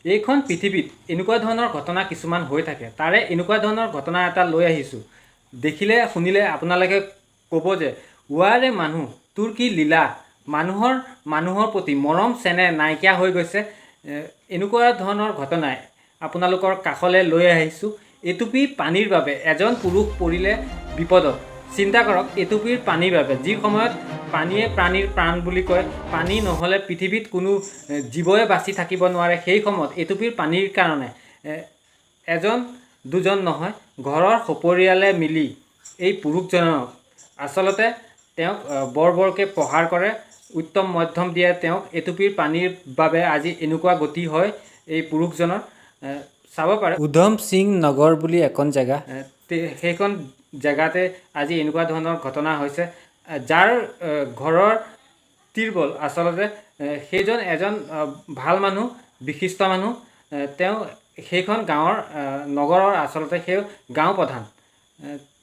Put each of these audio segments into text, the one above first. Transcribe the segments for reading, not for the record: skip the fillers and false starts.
এইখন পৃথিৱীত এনেকুৱা ধৰণৰ ঘটনা কিছুমান হৈ থাকে। তাৰে এনেকুৱা ধৰণৰ ঘটনা এটা লৈ আহিছোঁ। দেখিলে শুনিলে আপোনালোকে ক'ব যে ৱাৰে মানুহ তোৰ কি লীলা, মানুহৰ প্ৰতি মৰম চেনেহ নাইকিয়া হৈ গৈছে। এনেকুৱা ধৰণৰ ঘটনাই আপোনালোকৰ কাষলৈ লৈ আহিছোঁ। এটুপি পানীৰ বাবে এজন পুৰুষ পৰিলে বিপদত। চিন্তা কৰক, এটুপিৰ পানীৰ বাবে, যি সময়ত পানীয়ে প্ৰাণীৰ প্ৰাণ বুলি কয়, পানী নহ'লে পৃথিৱীত কোনো জীৱই বাচি থাকিব নোৱাৰে। সেই সময়ত এটুপিৰ পানীৰ কাৰণে এজন দুজন নহয়, ঘৰৰ সপৰিয়ালে মিলি এই পুৰুষজনক আচলতে তেওঁক বৰকৈ প্ৰহাৰ কৰে, উত্তম মধ্যম দিয়ে তেওঁক। এটুপিৰ পানীৰ বাবে আজি এনেকুৱা গতি হয় এই পুৰুষজনৰ। চাব পাৰে উধম সিং নগৰ বুলি এখন জেগা, সেইখন জেগাতে আজি এনেকুৱা ধৰণৰ ঘটনা হৈছে। যাৰ ঘৰৰ তিৰবল আচলতে সেইজন এজন ভাল মানুহ, বিশিষ্ট মানুহ। তেওঁ সেইখন গাঁৱৰ নগৰৰ আচলতে সেই গাঁও প্ৰধান।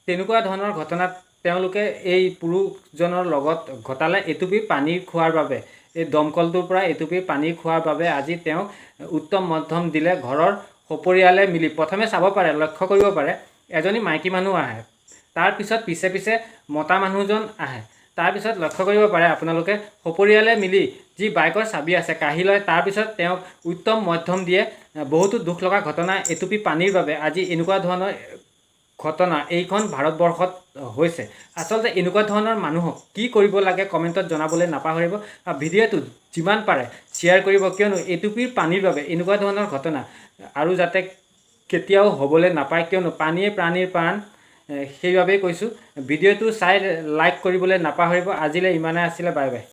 তেনেকুৱা ধৰণৰ ঘটনাত তেওঁলোকে এই পুৰুষজনৰ লগত ঘটালে এটুপি পানী খোৱাৰ বাবে। এই দমকলটোৰ পৰা এটুপি পানী খোৱাৰ বাবে আজি তেওঁক উত্তম মধ্যম দিলে ঘৰৰ সপৰিয়ালে মিলি। প্ৰথমে চাব পাৰে, লক্ষ্য কৰিব পাৰে, এজনী মাইকী মানুহ আহে, তাৰপিছত পিছে পিছে মতা মানুহজন আহে। তাৰপিছত লক্ষ্য কৰিব পাৰে আপোনালোকে, সপৰিয়ালে মিলি যি বাইকৰ চাবি আছে কাঢ়ি লয়। তাৰপিছত তেওঁক উত্তম মধ্যম দিয়ে। বহুতো দুখ লগা ঘটনা এটুপি পানীৰ বাবে আজি এনেকুৱা ধৰণৰ ঘটনা এইখন ভাৰতবৰ্ষত হৈছে। আচলতে এনেকুৱা ধৰণৰ মানুহক কি কৰিব লাগে কমেণ্টত জনাবলৈ নাপাহৰিব। ভিডিঅ'টো যিমান পাৰে শ্বেয়াৰ কৰিব, কিয়নো এটুপিৰ পানীৰ বাবে এনেকুৱা ধৰণৰ ঘটনা আৰু যাতে কেতিয়াও হ'বলৈ নাপায়, কিয়নো পানীয়ে প্ৰাণীৰ প্ৰাণ। সেইবাবেই কৈছোঁ, ভিডিঅ'টো চাই লাইক কৰিবলৈ নাপাহৰিব। আজিলৈ ইমানে আছিলে, বাই বাই।